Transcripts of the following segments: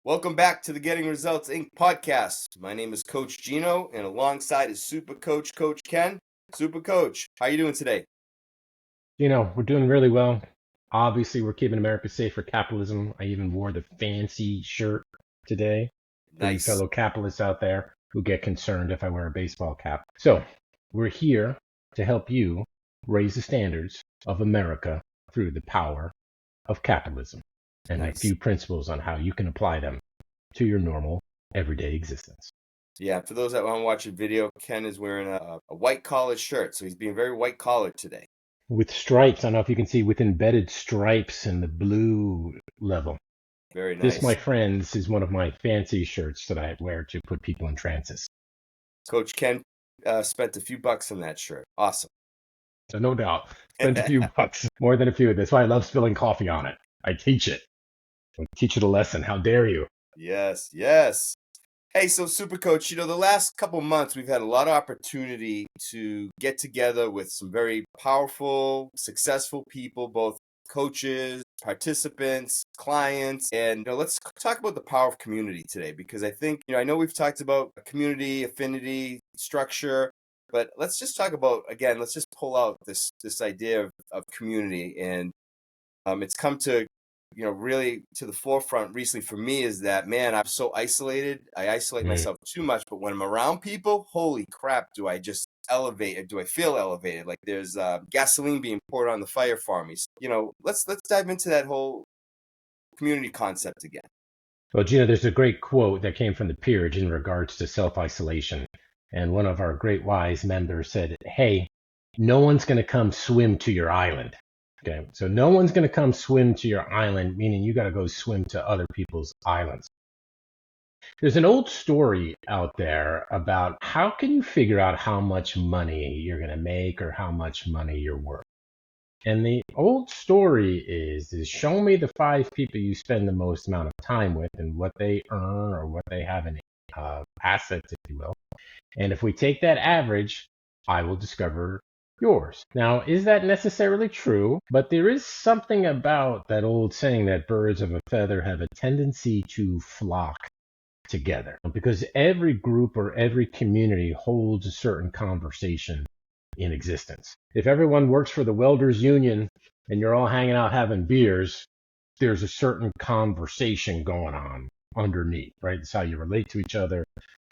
Welcome back to the Getting Results Inc. podcast. My name is Coach Gino, and alongside is Super Coach Coach Ken. Super Coach, how you doing today? We're doing really well. Obviously, we're keeping America safe for capitalism. I even wore the fancy shirt today for you Nice. fellow capitalists out there who get concerned if I wear a baseball cap. So, we're here to help you raise the standards of America through the power of capitalism and a Nice. few principles on how you can apply them to your normal everyday existence. Yeah, for those that want to watch a video, Ken is wearing a white collared shirt, so he's being very white collared today. With stripes, I don't know if you can see with embedded stripes in the blue level. Very This, my nice. friends, is one of my fancy shirts that I wear to put people in trances. Coach Ken spent a few bucks on that shirt. Awesome. So no doubt, spent a few bucks, more than a few. That's why I love spilling coffee on it. I teach it. I teach it a lesson. How dare you? Yes, yes. Hey, so Super Coach, the last couple months we've had a lot of opportunity to get together with some very powerful, successful people, both coaches, participants, clients, and let's talk about the power of community today because I think, I know we've talked about community, affinity, structure, but let's just talk about again, let's just pull out this idea of community and it's come to really to the forefront recently for me is that, man, I'm so isolated. I isolate Mm. myself too much, but when I'm around people, holy crap, do I just elevate or do I feel elevated? Like there's gasoline being poured on the fire for me. So, let's dive into that whole community concept again. Well, Gina, there's a great quote that came from the peerage in regards to self-isolation. And one of our great wise members said, hey, no one's going to come swim to your island. Okay, so no one's going to come swim to your island, meaning you got to go swim to other people's islands. There's an old story out there about how can you figure out how much money you're going to make or how much money you're worth. And the old story is show me the five people you spend the most amount of time with and what they earn or what they have in assets, if you will. And if we take that average, I will discover yours. Now, is that necessarily true? But there is something about that old saying that birds of a feather have a tendency to flock together because every group or every community holds a certain conversation in existence. If everyone works for the welders union and you're all hanging out having beers, there's a certain conversation going on underneath, right? It's how you relate to each other.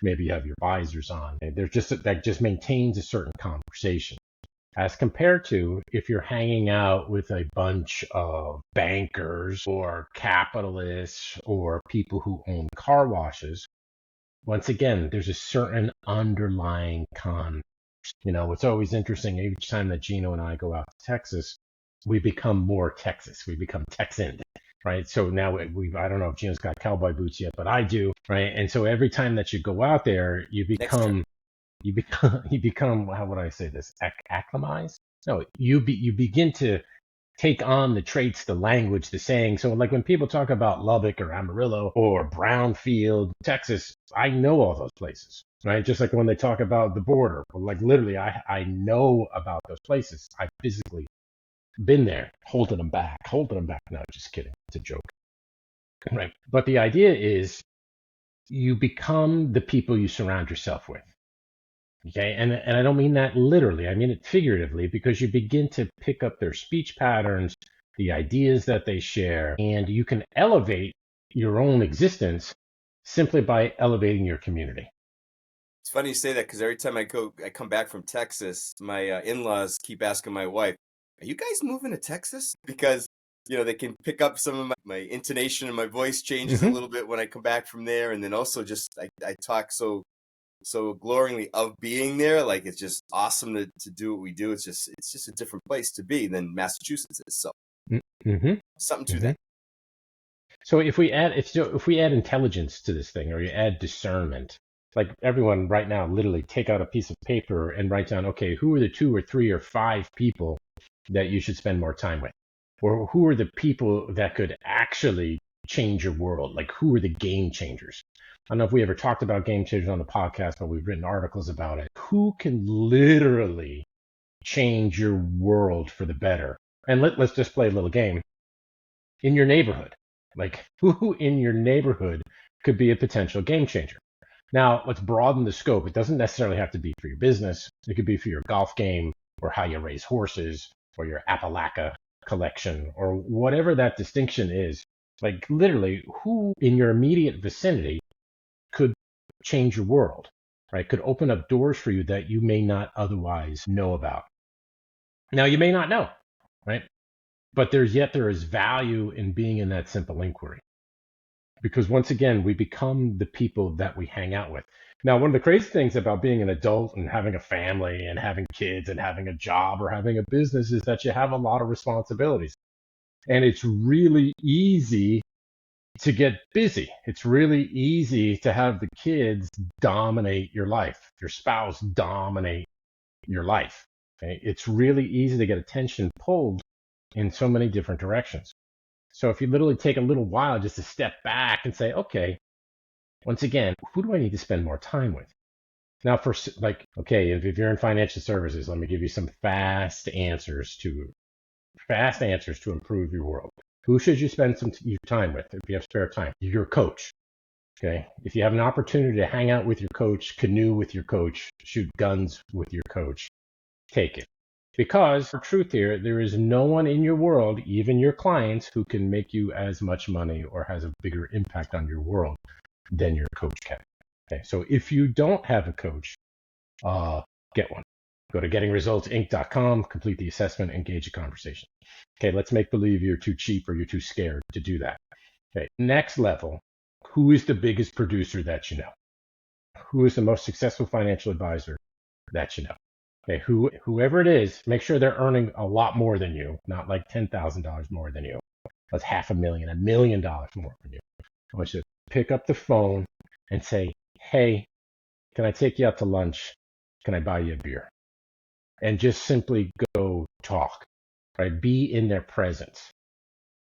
Maybe you have your visors on. And there's just that just maintains a certain conversation. As compared to if you're hanging out with a bunch of bankers or capitalists or people who own car washes, once again, there's a certain underlying it's always interesting. Each time that Gino and I go out to Texas, we become more Texas. We become Texan, right? So now I don't know if Gino's got cowboy boots yet, but I do, right? And so every time that you go out there, Next trip. you become, how would I say this? Acclimatize? No, you begin to take on the traits, the language, the saying. So like when people talk about Lubbock or Amarillo or Brownfield, Texas, I know all those places, right? Just like when they talk about the border, like literally I know about those places. I've physically been there, holding them back, holding them back. No, just kidding. It's a joke, right? But the idea is you become the people you surround yourself with. Okay, and I don't mean that literally. I mean it figuratively because you begin to pick up their speech patterns, the ideas that they share, and you can elevate your own existence simply by elevating your community. It's funny you say that because every time I come back from Texas, my in-laws keep asking my wife, "Are you guys moving to Texas?" Because they can pick up some of my intonation and my voice changes a Hmm. little bit when I come back from there, and then also just I talk so glowingly of being there, like it's just awesome to do what we do. It's just a different place to be than Massachusetts is. So Hmm. something to Hmm. that. So if we add intelligence to this thing, or you add discernment, like everyone right now, literally take out a piece of paper and write down, okay, who are the two or three or five people that you should spend more time with? Or who are the people that could actually change your world? Like who are the game changers? I don't know if we ever talked about game changers on the podcast, but we've written articles about it. Who can literally change your world for the better? And let's just play a little game in your neighborhood. Like, who in your neighborhood could be a potential game changer? Now, let's broaden the scope. It doesn't necessarily have to be for your business. It could be for your golf game or how you raise horses or your Appalachia collection or whatever that distinction is. Like, literally, who in your immediate vicinity could change your world, right? Could open up doors for you that you may not otherwise know about. Now, you may not know, right? But there is value in being in that simple inquiry. Because once again, we become the people that we hang out with. Now, one of the crazy things about being an adult and having a family and having kids and having a job or having a business is that you have a lot of responsibilities. And it's really easy to get busy. It's really easy to have the kids dominate your life, your spouse dominate your life. Okay? It's really easy to get attention pulled in so many different directions. So if you literally take a little while just to step back and say, okay, once again, who do I need to spend more time with? Now, for like, okay, if you're in financial services, let me give you some fast answers to improve your world. Who should you spend some time with if you have spare time? Your coach. Okay. If you have an opportunity to hang out with your coach, canoe with your coach, shoot guns with your coach, take it. Because the truth here, there is no one in your world, even your clients, who can make you as much money or has a bigger impact on your world than your coach can. Okay. So if you don't have a coach, get one. Go to gettingresultsinc.com, complete the assessment, engage a conversation. Okay, let's make believe you're too cheap or you're too scared to do that. Okay, next level, who is the biggest producer that you know? Who is the most successful financial advisor that you know? Okay, whoever it is, make sure they're earning a lot more than you, not like $10,000 more than you. That's $500,000, $1 million more than you. I want you to pick up the phone and say, hey, can I take you out to lunch? Can I buy you a beer? And just simply go talk, right? Be in their presence.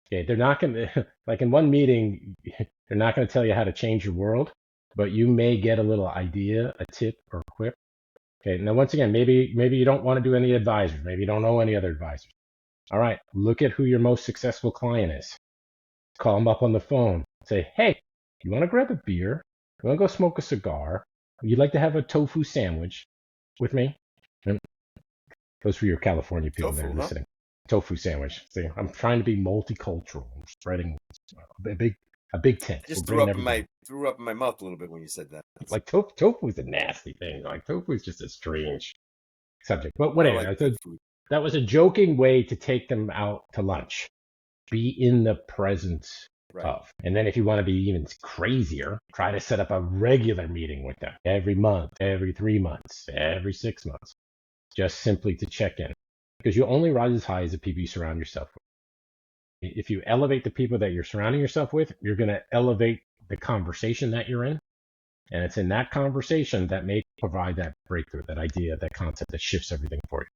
Okay, they're not going to, like in one meeting, they're not going to tell you how to change your world, but you may get a little idea, a tip or a quip. Okay, now once again, maybe you don't want to do any advisors. Maybe you don't know any other advisors. All right, look at who your most successful client is. Call them up on the phone. Say, hey, you want to grab a beer? You want to go smoke a cigar? Would you like to have a tofu sandwich with me? And those for your California people that are listening. Tofu sandwich. See, I'm trying to be multicultural. I'm spreading a big tent. I just threw up in my mouth a little bit when you said that. Like tofu is a nasty thing. Like tofu is just a strange subject. But whatever. That was a joking way to take them out to lunch. Be in the presence of. And then if you want to be even crazier, try to set up a regular meeting with them every month, every 3 months, every 6 months. Just simply to check in, because you only rise as high as the people you surround yourself with. If you elevate the people that you're surrounding yourself with, you're going to elevate the conversation that you're in. And it's in that conversation that may provide that breakthrough, that idea, that concept that shifts everything for you.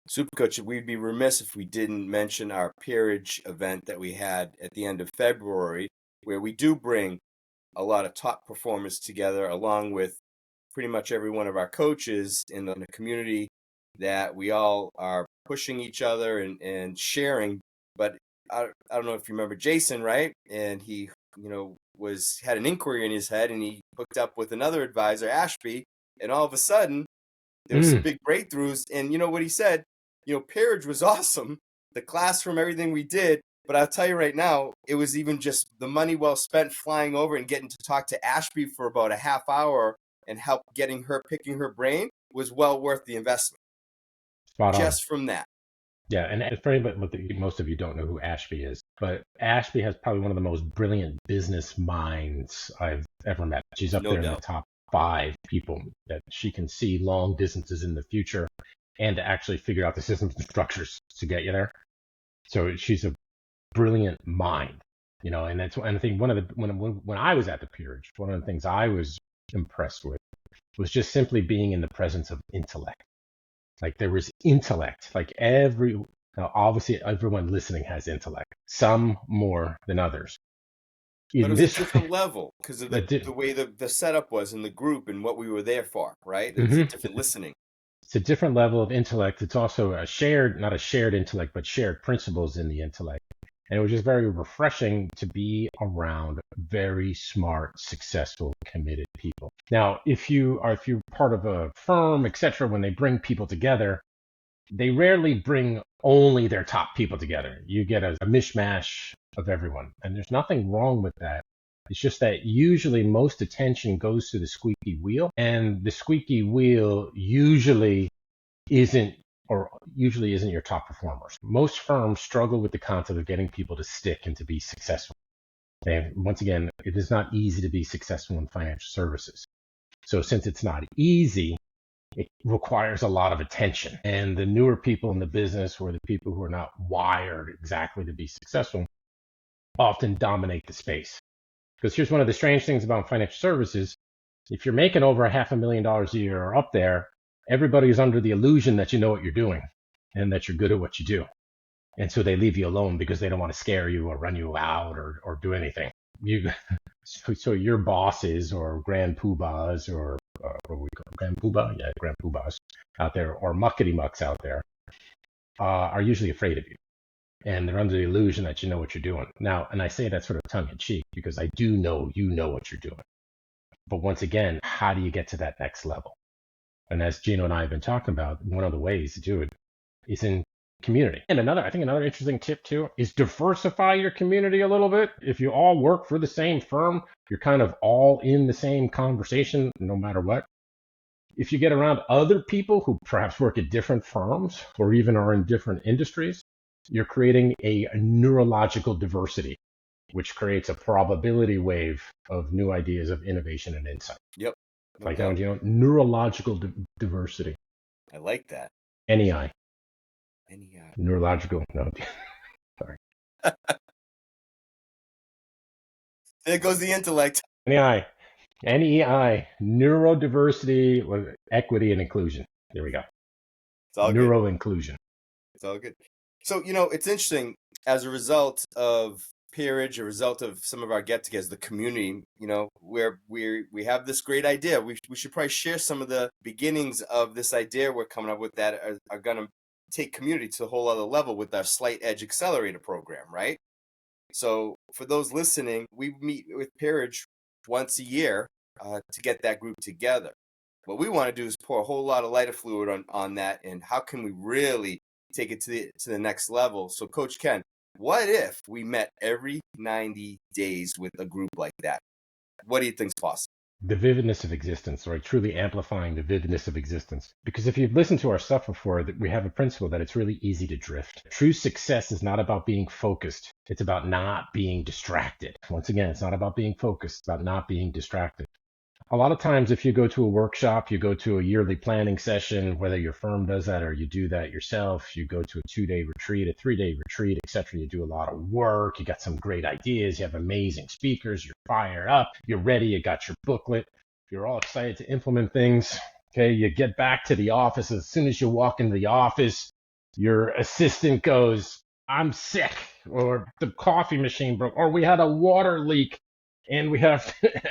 Super Coach, we'd be remiss if we didn't mention our peerage event that we had at the end of February, where we do bring a lot of top performers together, along with pretty much every one of our coaches in the community, that we all are pushing each other and sharing. But I don't know if you remember Jason, right? And he, had an inquiry in his head, and he hooked up with another advisor, Ashby, and all of a sudden there was some big breakthroughs. And you know what he said? Peerage was awesome, the classroom, everything we did. But I'll tell you right now, it was even just the money well spent flying over and getting to talk to Ashby for about a half hour and help picking her brain was well worth the investment. Spot on. Just from that. Yeah, and for anybody, most of you don't know who Ashby is, but Ashby has probably one of the most brilliant business minds I've ever met. She's up there in the top 5 people that she can see long distances in the future and to actually figure out the systems and structures to get you there. So she's a brilliant mind, and that's one thing. When I was at the peerage, one of the things I was impressed with was just simply being in the presence of intellect. Like there was intellect. Like now obviously everyone listening has intellect, some more than others. But it was a different level because of the way the setup was in the group and what we were there for, right? It was a different listening. It's a different level of intellect. It's also not a shared intellect, but shared principles in the intellect. And it was just very refreshing to be around very smart, successful, committed people. Now, if you're part of a firm, etc., when they bring people together, they rarely bring only their top people together. You get a mishmash of everyone. And there's nothing wrong with that. It's just that usually most attention goes to the squeaky wheel, and the squeaky wheel usually isn't your top performers. Most firms struggle with the concept of getting people to stick and to be successful. And once again, it is not easy to be successful in financial services. So since it's not easy, it requires a lot of attention. And the newer people in the business, or the people who are not wired exactly to be successful, often dominate the space. Because here's one of the strange things about financial services. If you're making over $500,000 a year or up there, everybody is under the illusion that you know what you're doing and that you're good at what you do. And so they leave you alone because they don't want to scare you or run you out or do anything. So your bosses or grand poobahs or what we call grand poobah? Yeah, grand poobahs out there, or muckety mucks out there, are usually afraid of you. And they're under the illusion that you know what you're doing. Now, and I say that sort of tongue in cheek because I do know you know what you're doing. But once again, how do you get to that next level? And as Gino and I have been talking about, one of the ways to do it is in community. And I think another interesting tip too is diversify your community a little bit. If you all work for the same firm, you're kind of all in the same conversation no matter what. If you get around other people who perhaps work at different firms or even are in different industries, you're creating a neurological diversity, which creates a probability wave of new ideas of innovation and insight. Yep. Like, neurological diversity. I like that. NEI. NEI. Neurological. No, sorry. There goes the intellect. NEI. NEI. Neurodiversity, equity, and inclusion. There we go. It's all Neuro good. inclusion. It's all good. So, it's interesting, as a result of peerage, a result of some of our get-togethers, the community, where we have this great idea. We should probably share some of the beginnings of this idea we're coming up with that are going to take community to a whole other level with our Slight Edge Accelerator program, right? So for those listening, we meet with peerage once a year to get that group together. What we want to do is pour a whole lot of lighter fluid on that, and how can we really take it to the next level. So Coach Ken, what if we met every 90 days with a group like that? What do you think is possible? The vividness of existence, right? Truly amplifying the vividness of existence. Because if you've listened to our stuff before, we have a principle that it's really easy to drift. True success is not about being focused. It's about not being distracted. Once again, it's not about being focused. It's about not being distracted. A lot of times, if you go to a workshop, you go to a yearly planning session, whether your firm does that or you do that yourself, you go to a 2-day retreat, a 3-day retreat, etc. You do a lot of work. You got some great ideas. You have amazing speakers. You're fired up. You're ready. You got your booklet. You're all excited to implement things. Okay. You get back to the office. As soon as you walk into the office, your assistant goes, "I'm sick," or "the coffee machine broke," or "we had a water leak and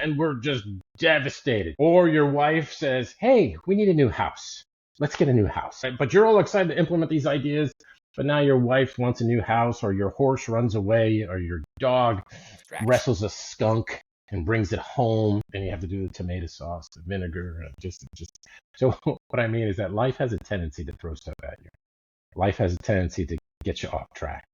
and we're just devastated." Or your wife says, "Hey, we need a new house. Let's get a new house." Right? But you're all excited to implement these ideas, but now your wife wants a new house, or your horse runs away, or your dog wrestles a skunk and brings it home, and you have to do the tomato sauce, the vinegar, and just. So what I mean is that life has a tendency to throw stuff at you. Life has a tendency to get you off track.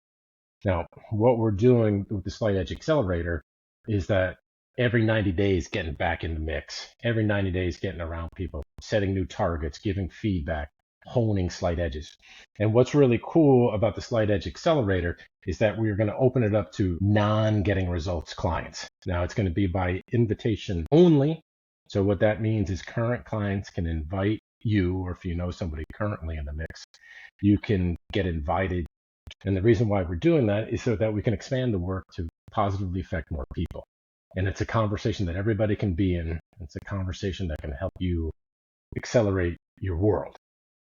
Now, what we're doing with the Slight Edge Accelerator is that every 90 days getting back in the mix, every 90 days getting around people, setting new targets, giving feedback, honing slight edges. And what's really cool about the Slight Edge Accelerator is that we're going to open it up to non-getting results clients. Now, it's going to be by invitation only. So what that means is current clients can invite you, or if you know somebody currently in the mix, you can get invited. And the reason why we're doing that is so that we can expand the work to positively affect more people. And it's a conversation that everybody can be in. It's a conversation that can help you accelerate your world,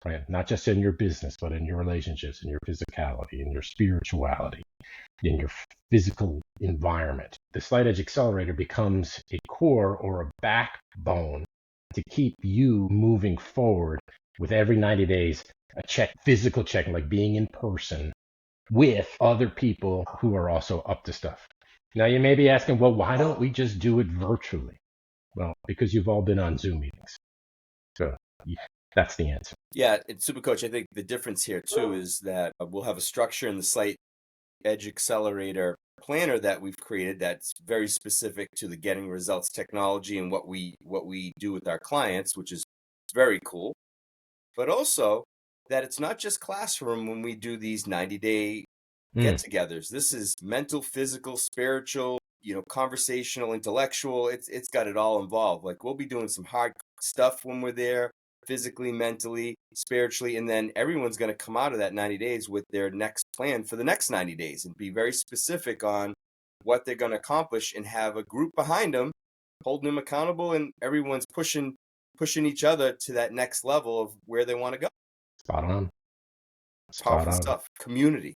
right? Not just in your business, but in your relationships, in your physicality, in your spirituality, in your physical environment. The Slight Edge Accelerator becomes a core or a backbone to keep you moving forward with every 90 days, a physical check, like being in person, with other people who are also up to stuff. Now, you may be asking, well, why don't we just do it virtually? Well, because you've all been on Zoom meetings. So yeah, that's the answer. Yeah, it's Super Coach. I think the difference here too is that we'll have a structure in the Slight Edge Accelerator planner that we've created that's very specific to the getting results technology and what we do with our clients, which is very cool. But also that it's not just classroom when we do these 90-day Mm, get-togethers. This is mental, physical, spiritual, conversational, intellectual. It's got it all involved. Like we'll be doing some hard stuff when we're there, physically, mentally, spiritually, and then everyone's going to come out of that 90 days with their next plan for the next 90 days and be very specific on what they're going to accomplish and have a group behind them holding them accountable, and everyone's pushing each other to that next level of where they want to go. spot on. Spot Powerful on. stuff. Community.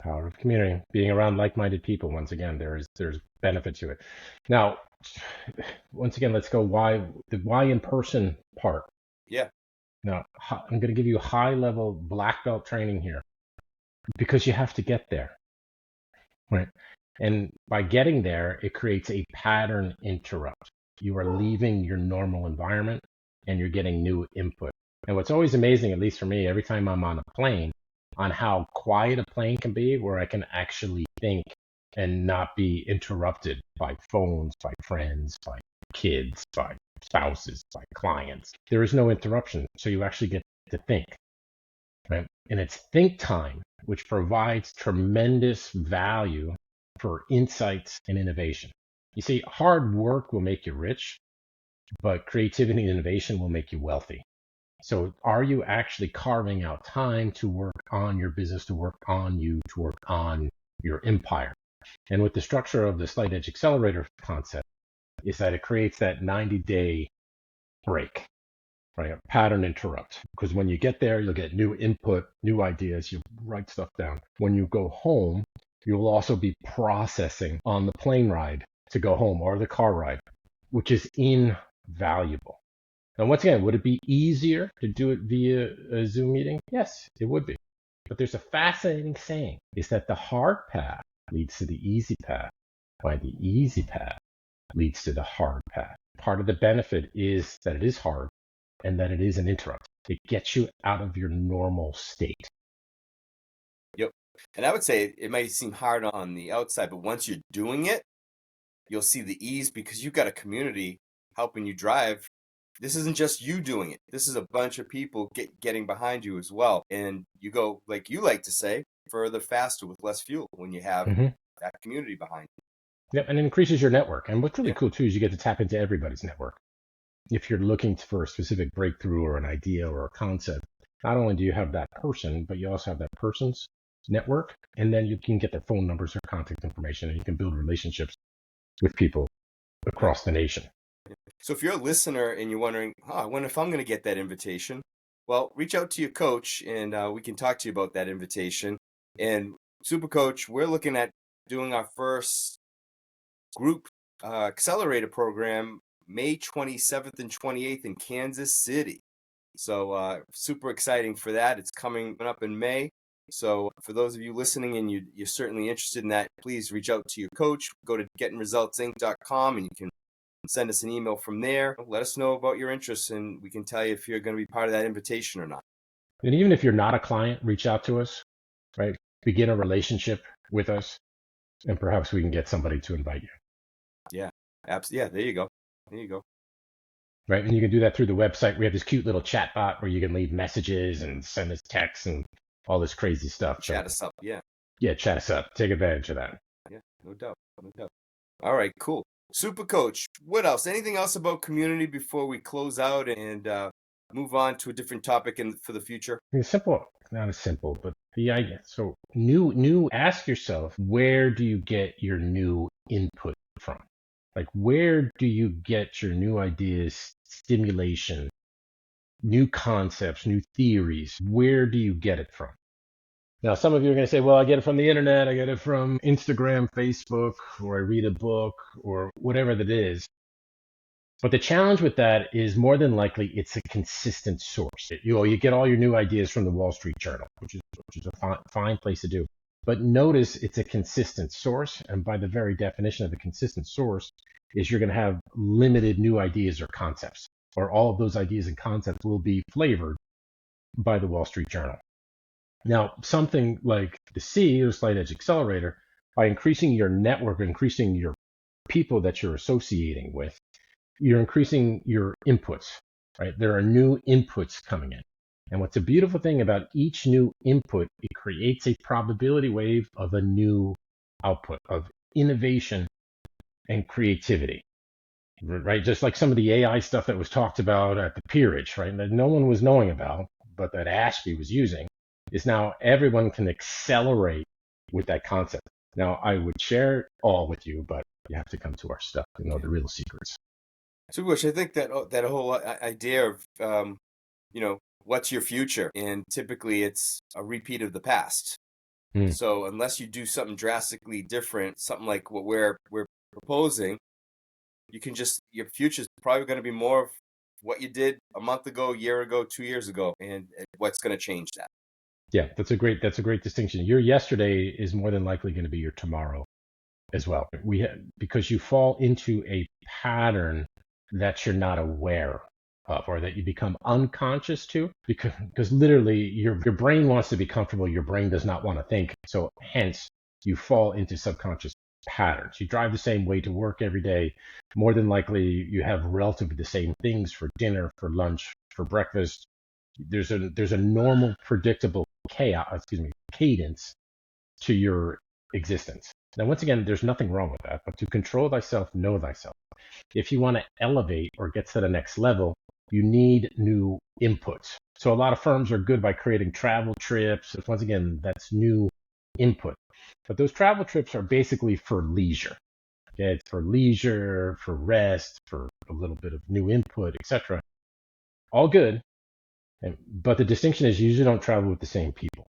Power of community. Being around like-minded people. Once again, there's benefit to it. Now, once again, let's go the why in person part. Yeah. Now, I'm going to give you high-level black belt training here because you have to get there, right? And by getting there, it creates a pattern interrupt. You are leaving your normal environment and you're getting new input. And what's always amazing, at least for me, every time I'm on a plane, on how quiet a plane can be, where I can actually think and not be interrupted by phones, by friends, by kids, by spouses, by clients. There is no interruption. So you actually get to think, right? And it's think time, which provides tremendous value for insights and innovation. You see, hard work will make you rich, but creativity and innovation will make you wealthy. So are you actually carving out time to work on your business, to work on you, to work on your empire? And with the structure of the Slight Edge Accelerator concept is that it creates that 90-day break, right? A pattern interrupt. Because when you get there, you'll get new input, new ideas, you write stuff down. When you go home, you'll also be processing on the plane ride to go home or the car ride, which is invaluable. Now, once again, would it be easier to do it via a Zoom meeting? Yes, it would be. But there's a fascinating saying, is that the hard path leads to the easy path, while the easy path leads to the hard path. Part of the benefit is that it is hard and that it is an interrupt. It gets you out of your normal state. Yep. And I would say it might seem hard on the outside, but once you're doing it, you'll see the ease because you've got a community helping you drive. This isn't just you doing it. This is a bunch of people getting behind you as well. And you go, like you like to say, further faster with less fuel when you have Mm-hmm. that community behind you. Yep, and it increases your network. And what's really Yeah. cool too is you get to tap into everybody's network. If you're looking for a specific breakthrough or an idea or a concept, not only do you have that person, but you also have that person's network, and then you can get their phone numbers or contact information, and you can build relationships with people across the nation. So if you're a listener and you're wondering, I wonder if I'm going to get that invitation, well, reach out to your coach and we can talk to you about that invitation. And Super Coach, we're looking at doing our first group accelerator program May 27th and 28th in Kansas City. So super exciting for that. It's coming up in May. So for those of you listening and you're certainly interested in that, please reach out to your coach. Go to gettingresultsinc.com and you can send us an email from there. Let us know about your interests and we can tell you if you're going to be part of that invitation or not. And even if you're not a client, reach out to us, right? Begin a relationship with us, and perhaps we can get somebody to invite you. Yeah, absolutely. Yeah, there you go. There you go. Right, and you can do that through the website. We have this cute little chat bot where you can leave messages and send us texts and all this crazy stuff. Chat us up. Yeah. Yeah, chat us up. Take advantage of that. Yeah, no doubt. No doubt. All right, cool. Super Coach, what else? Anything else about community before we close out and move on to a different topic for the future? It's simple, not as simple, but the idea. So new, ask yourself, where do you get your new input from? Like, where do you get your new ideas, stimulation, new concepts, new theories? Where do you get it from? Now, some of you are going to say, well, I get it from the internet, I get it from Instagram, Facebook, or I read a book, or whatever that is. But the challenge with that is more than likely it's a consistent source. You get all your new ideas from the Wall Street Journal, which is a fine place to do. But notice it's a consistent source, and by the very definition of a consistent source, is you're going to have limited new ideas or concepts, or all of those ideas and concepts will be flavored by the Wall Street Journal. Now, something like the C or Slight Edge Accelerator, by increasing your network, increasing your people that you're associating with, you're increasing your inputs, right? There are new inputs coming in. And what's a beautiful thing about each new input, it creates a probability wave of a new output of innovation and creativity, right? Just like some of the AI stuff that was talked about at the peerage, right? That no one was knowing about, but that Ashby was using, is now everyone can accelerate with that concept. Now, I would share it all with you, but you have to come to our stuff to know the real secrets. So, Bush, I think that whole idea of what's your future, and typically it's a repeat of the past. So unless you do something drastically different, something like what we're proposing, your future is probably going to be more of what you did a month ago, a year ago, 2 years ago, and what's going to change that. Yeah, that's a great distinction. Your yesterday is more than likely going to be your tomorrow as well. Because you fall into a pattern that you're not aware of, or that you become unconscious to, because literally your brain wants to be comfortable, your brain does not want to think. So hence you fall into subconscious patterns. You drive the same way to work every day. More than likely you have relatively the same things for dinner, for lunch, for breakfast. There's a normal, predictable cadence to your existence. Now, once again, there's nothing wrong with that, but to control thyself, know thyself. If you want to elevate or get to the next level, you need new inputs. So a lot of firms are good by creating travel trips. Once again, that's new input. But those travel trips are basically for leisure. Okay? It's for leisure, for rest, for a little bit of new input, etc. All good. But the distinction is you usually don't travel with the same people,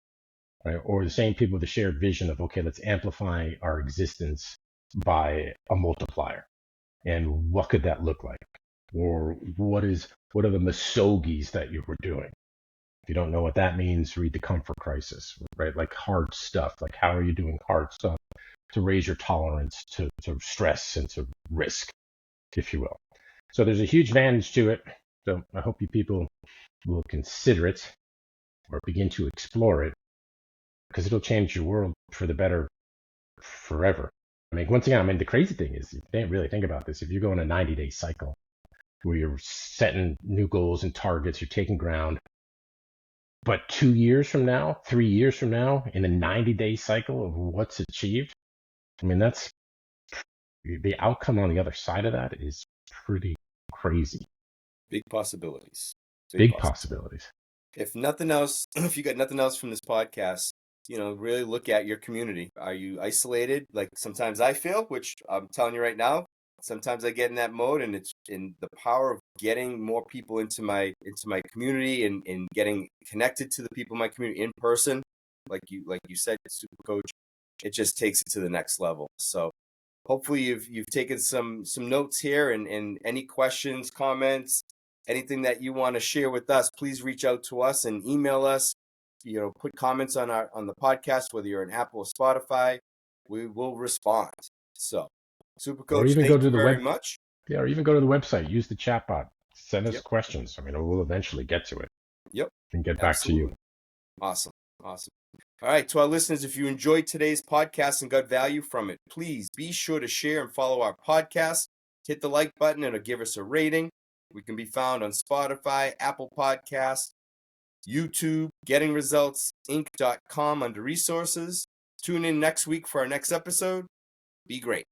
right? Or the same people with a shared vision of, okay, let's amplify our existence by a multiplier. And what could that look like? Or what are the misogis that you were doing? If you don't know what that means, read The Comfort Crisis, right? Like hard stuff, like how are you doing hard stuff to raise your tolerance to stress and to risk, if you will. So there's a huge advantage to it. So I hope you people will consider it or begin to explore it, because it'll change your world for the better forever. I mean, once again, the crazy thing is, you can't really think about this. If you go on a 90-day cycle where you're setting new goals and targets, you're taking ground, but 2 years from now, 3 years from now, in a 90-day cycle of what's achieved, that's the outcome on the other side of that is pretty crazy. Big possibilities. Big possibilities. If nothing else, if you got nothing else from this podcast, really look at your community. Are you isolated? Like sometimes I feel, which I'm telling you right now, sometimes I get in that mode, and it's in the power of getting more people into my community and getting connected to the people in my community in person. Like you said, Super Coach, it just takes it to the next level. So hopefully you've taken some notes here, and any questions, comments, anything that you want to share with us, please reach out to us and email us. Put comments on the podcast, whether you're on Apple or Spotify, we will respond. So, Super Coach, thank you very much. Yeah, or even go to the website, use the chatbot, send us questions. We'll eventually get to it. Yep. And get back to you. Awesome. All right, to our listeners, if you enjoyed today's podcast and got value from it, please be sure to share and follow our podcast. Hit the like button and give us a rating. We can be found on Spotify, Apple Podcasts, YouTube, gettingresultsinc.com under resources. Tune in next week for our next episode. Be great.